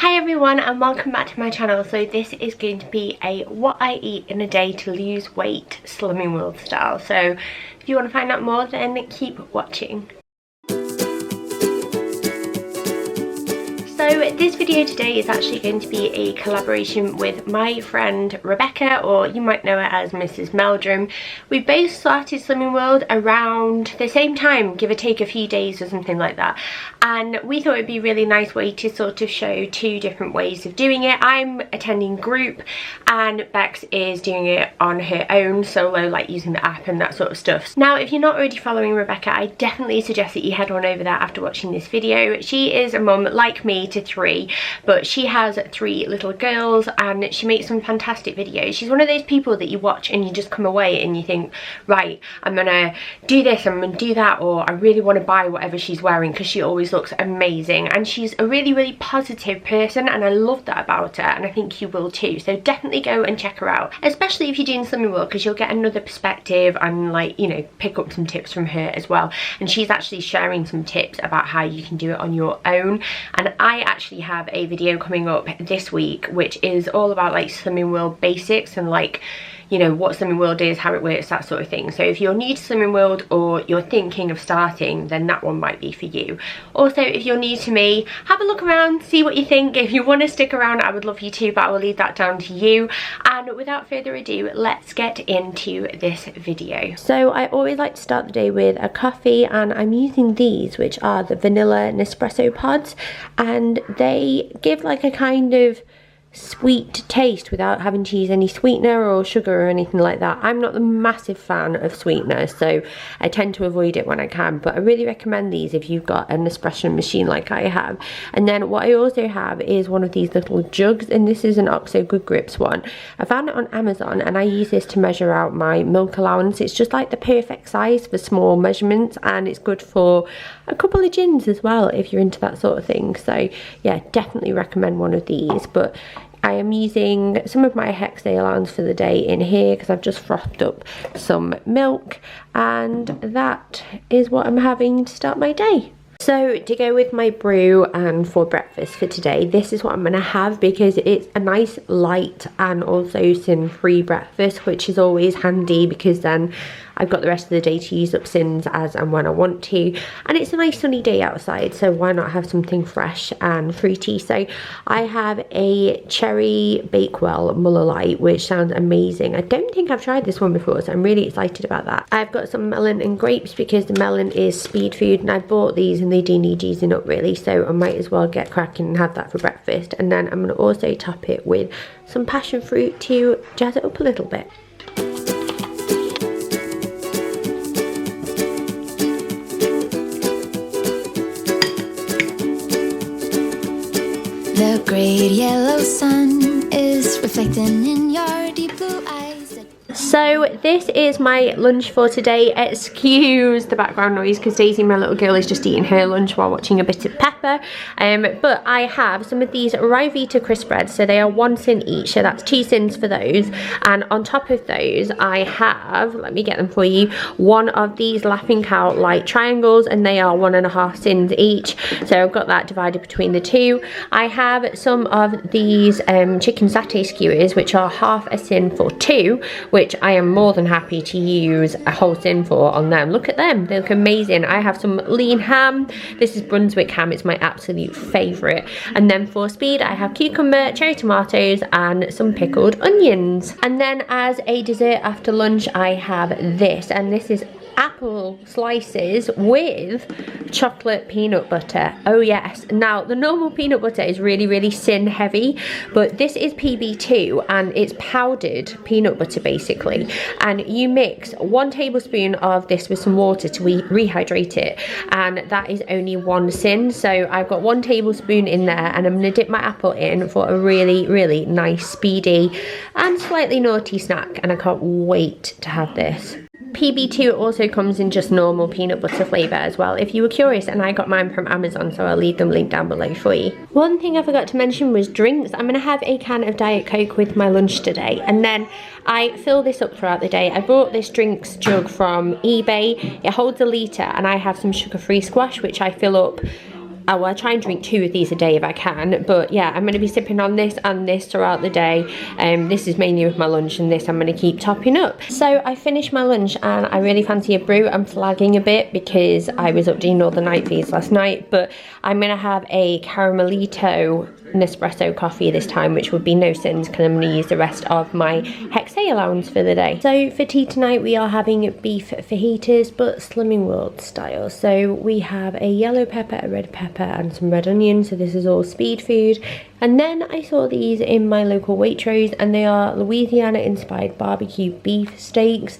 Hi everyone and welcome back to my channel. So this is going to be a what I eat in a day to lose weight Slimming World style. So if you want to find out more, then keep watching. So this video today is actually going to be a collaboration with my friend Rebecca, or you might know her as Mrs. Meldrum. We both started Slimming World around the same time, give or take a few days or something like that. And we thought it'd be a really nice way to sort of show two different ways of doing it. I'm attending group and Bex is doing it on her own solo, like using the app and that sort of stuff. Now, if you're not already following Rebecca, I definitely suggest that you head on over there after watching this video. She is a mum like me to 3, but she has 3 little girls and she makes some fantastic videos. She's one of those people that you watch and you just come away and you think, right, I'm gonna do this, I'm gonna do that, or I really want to buy whatever she's wearing because she always looks amazing. And she's a really positive person and I love that about her, and I think you will too. So definitely go and check her out, especially if you're doing Slimming World, because you'll get another perspective and, like, you know, pick up some tips from her as well. And she's actually sharing some tips about how you can do it on your own. And I actually have a video coming up this week which is all about like Slimming World basics and, like, you know, what Slimming World is, how it works, that sort of thing. So if you're new to Slimming World or you're thinking of starting, then that one might be for you. Also, if you're new to me, have a look around, see what you think. If you want to stick around, I would love you to, but I will leave that down to you. And without further ado, let's get into this video. So I always like to start the day with a coffee, and I'm using these, which are the vanilla Nespresso pods, and they give like a kind of sweet taste without having to use any sweetener or sugar or anything like that. I'm not the massive fan of sweetener, so I tend to avoid it when I can, but I really recommend these if you've got an espresso machine like I have. And then what I also have is one of these little jugs, and this is an Oxo Good Grips one. I found it on Amazon and I use this to measure out my milk allowance. It's just like the perfect size for small measurements, and it's good for a couple of gins as well if you're into that sort of thing. So yeah, definitely recommend one of these. But I am using some of my Hexay allowance for the day in here because I've just frothed up some milk, and that is what I'm having to start my day. So to go with my brew and for breakfast for today, this is what I'm going to have because it's a nice light and also sin-free breakfast, which is always handy because then I've got the rest of the day to use up sins as and when I want to, and it's a nice sunny day outside, so why not have something fresh and fruity. So I have a cherry Bakewell Muller Light, which sounds amazing. I don't think I've tried this one before, so I'm really excited about that. I've got some melon and grapes because the melon is speed food, and I bought these and they do need using up really, so I might as well get cracking and have that for breakfast. And then I'm going to also top it with some passion fruit to jazz it up a little bit. The great yellow sun is reflecting in your deep blue eyes. So this is my lunch for today. Excuse the background noise because Daisy, my little girl, is just eating her lunch while watching a bit of Pepper. But I have some of these Ryvita crisp breads, so they are 1 sin each, so that's 2 sins for those. And on top of those I have, let me get them for you, one of these Laughing Cow light triangles, and they are 1.5 sins each, so I've got that divided between the two. I have some of these chicken satay skewers, which are 1/2 sin for 2, which I am more than happy to use a whole sin for on them. Look at them, they look amazing. I have some lean ham. This is Brunswick ham, it's my absolute favourite. And then for speed I have cucumber, cherry tomatoes and some pickled onions. And then as a dessert after lunch I have this, and this is apple slices with chocolate peanut butter. Oh yes. Now the normal peanut butter is really sin heavy, but this is PB2 and it's powdered peanut butter basically, and you mix 1 tablespoon of this with some water to rehydrate it, and that is only 1 sin. So I've got 1 tablespoon in there, and I'm going to dip my apple in for a really nice, speedy and slightly naughty snack, and I can't wait to have this. PB2 also comes in just normal peanut butter flavour as well, if you were curious, and I got mine from Amazon, so I'll leave them linked down below for you. One thing I forgot to mention was drinks. I'm going to have a can of Diet Coke with my lunch today, and then I fill this up throughout the day. I bought this drinks jug from eBay. It holds 1 litre, and I have some sugar-free squash, which I fill up I try and drink 2 of these a day if I can, but yeah, I'm going to be sipping on this and this throughout the day. This is mainly with my lunch, and this I'm going to keep topping up. So I finished my lunch and I really fancy a brew. I'm flagging a bit because I was up doing all the night feeds last night, but I'm going to have a caramelito Nespresso coffee this time, which would be no sins because I'm going to use the rest of my Hexay allowance for the day. So for tea tonight we are having beef fajitas, but Slimming World style. So we have a yellow pepper, a red pepper and some red onion, so this is all speed food. And then I saw these in my local Waitrose, and they are Louisiana inspired barbecue beef steaks.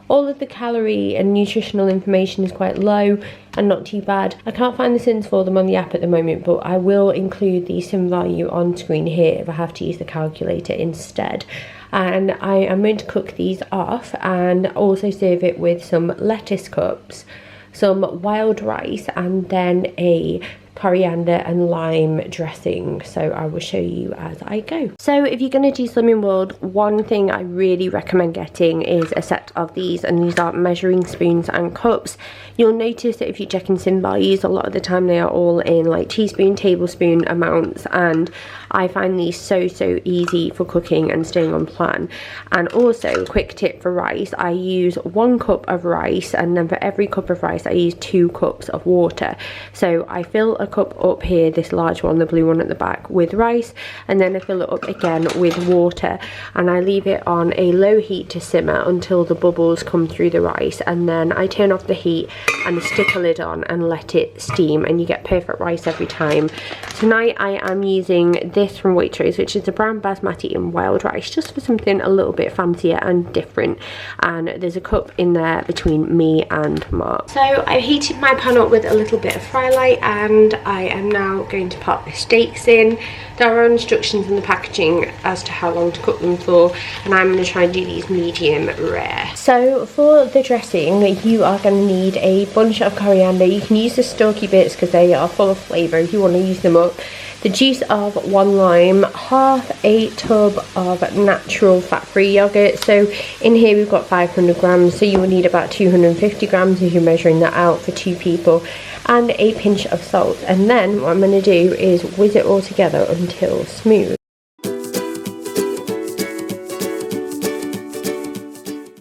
All of the calorie and nutritional information is quite low and not too bad. I can't find the sins for them on the app at the moment, but I will include the sim value on screen here if I have to use the calculator instead. And I am going to cook these off and also serve it with some lettuce cups, some wild rice, and then a coriander and lime dressing. So I will show you as I go. So if you're going to do Slimming World, one thing I really recommend getting is a set of these, and these are measuring spoons and cups. You'll notice that if you're checking sim values, a lot of the time they are all in like teaspoon, tablespoon amounts, and I find these so easy for cooking and staying on plan. And also, quick tip for rice, I use 1 cup of rice, and then for every cup of rice I use 2 cups of water. So I fill a cup up here, this large one, the blue one at the back, with rice, and then I fill it up again with water, and I leave it on a low heat to simmer until the bubbles come through the rice, and then I turn off the heat and stick a lid on and let it steam, and you get perfect rice every time. Tonight I am using this from Waitrose, which is a brown basmati and wild rice, just for something a little bit fancier and different, and there's a cup in there between me and Mark. So I heated my pan up with a little bit of fry light, and I am now going to pop the steaks in. There are instructions in the packaging as to how long to cook them for, and I'm going to try and do these medium rare. So for the dressing, you are going to need a bunch of coriander. You can use the stalky bits because they are full of flavour if you want to use them up. The juice of 1 lime, half a tub of natural fat-free yogurt. So in here we've got 500 grams, so you will need about 250 grams if you're measuring that out for 2 people, and a pinch of salt. And then what I'm going to do is whiz it all together until smooth.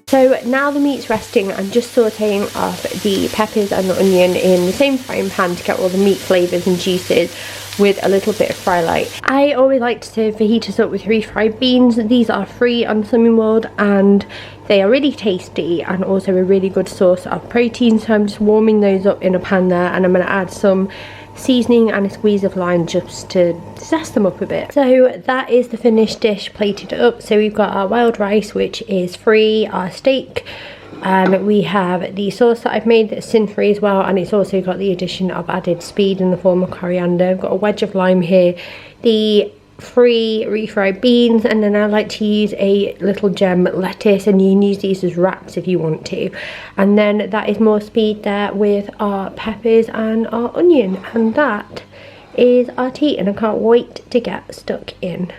So now the meat's resting, I'm just sauteing off the peppers and the onion in the same frying pan to get all the meat flavours and juices with a little bit of fry light. I always like to serve fajitas up with refried beans. These are free on Slimming World and they are really tasty and also a really good source of protein. So I'm just warming those up in a pan there, and I'm going to add some seasoning and a squeeze of lime just to zest them up a bit. So that is the finished dish plated up. So we've got our wild rice, which is free, our steak, and we have the sauce that I've made that's sin free as well, and it's also got the addition of added speed in the form of coriander. I've got a wedge of lime here, the free refried beans, and then I like to use a little gem lettuce, and you can use these as wraps if you want to. And then that is more speed there with our peppers and our onion, and that is our tea, and I can't wait to get stuck in.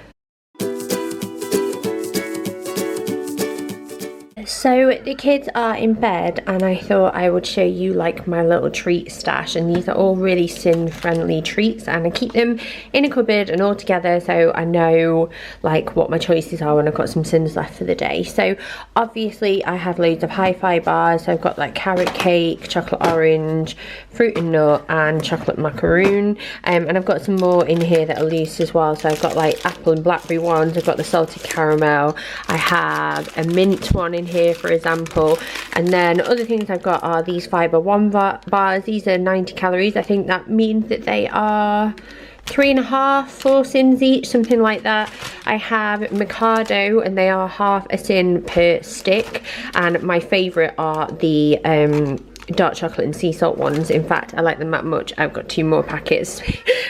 So the kids are in bed, and I thought I would show you like my little treat stash, and these are all really sin friendly treats, and I keep them in a cupboard and all together so I know like what my choices are when I've got some sins left for the day. So obviously I have loads of hi-fi bars. So I've got like carrot cake, chocolate orange, fruit and nut, and chocolate macaroon, and I've got some more in here that are loose as well. So I've got like apple and blackberry ones, I've got the salted caramel, I have a mint one in here for example, and then other things I've got are these fiber one bars. These are 90 calories. I think that means that they are 3.5, 4 sins each, something like that. I have Mikado, and they are half a sin per stick, and my favourite are the dark chocolate and sea salt ones. In fact, I like them that much. I've got 2 more packets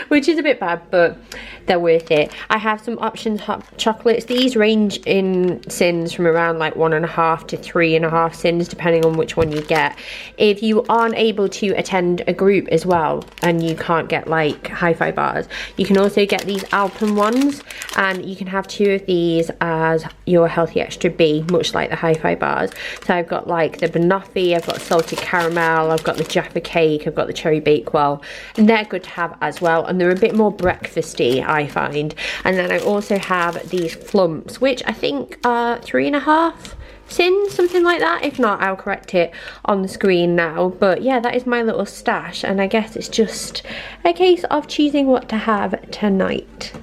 which is a bit bad, but they're worth it. I have some options hot chocolates. These range in sins from around like 1.5 to 3.5 sins, depending on which one you get. If you aren't able to attend a group as well and you can't get like hi-fi bars, you can also get these Alpen ones, and you can have 2 of these as your healthy extra B, much like the hi-fi bars. So I've got like the banoffee, I've got salted caramel, I've got the Jaffa cake, I've got the cherry bakewell, and they're good to have as well, and they're a bit more breakfasty, I find. And then I also have these flumps, which I think are 3.5 sins, something like that. If not, I'll correct it on the screen now. But yeah, that is my little stash, and I guess it's just a case of choosing what to have tonight.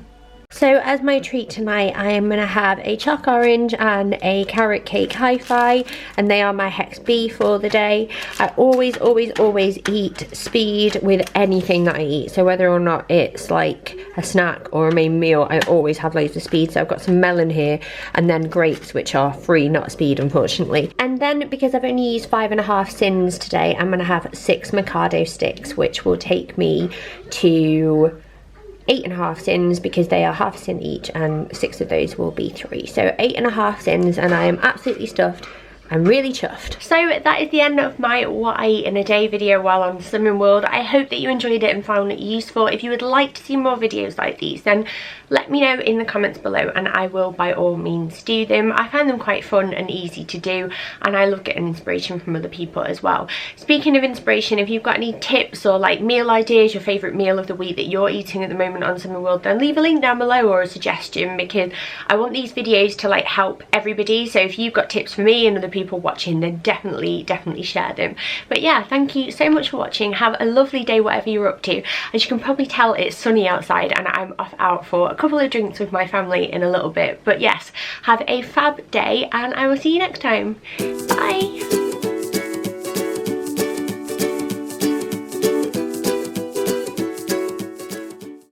So as my treat tonight, I am going to have a choc orange and a carrot cake hi-fi, and they are my Hex B for the day. I always eat speed with anything that I eat. So whether or not it's like a snack or a main meal, I always have loads of speed. So I've got some melon here, and then grapes, which are free, not speed, unfortunately. And then because I've only used 5.5 sins today, I'm going to have 6 Mikado sticks, which will take me to 8.5 sins, because they are half a sin each, and 6 of those will be 3. So 8.5 sins, and I am absolutely stuffed. I'm really chuffed. So that is the end of my what I eat in a day video while on Slimming World. I hope that you enjoyed it and found it useful. If you would like to see more videos like these, then let me know in the comments below, and I will by all means do them. I find them quite fun and easy to do, and I love getting inspiration from other people as well. Speaking of inspiration, if you've got any tips or like meal ideas, your favourite meal of the week that you're eating at the moment on Slimming World, then leave a link down below or a suggestion, because I want these videos to like help everybody. So if you've got tips for me and other people watching, then definitely share them. But yeah, thank you so much for watching. Have a lovely day whatever you're up to. As you can probably tell, it's sunny outside, and I'm off out for a couple of drinks with my family in a little bit. But yes, have a fab day, and I will see you next time. Bye.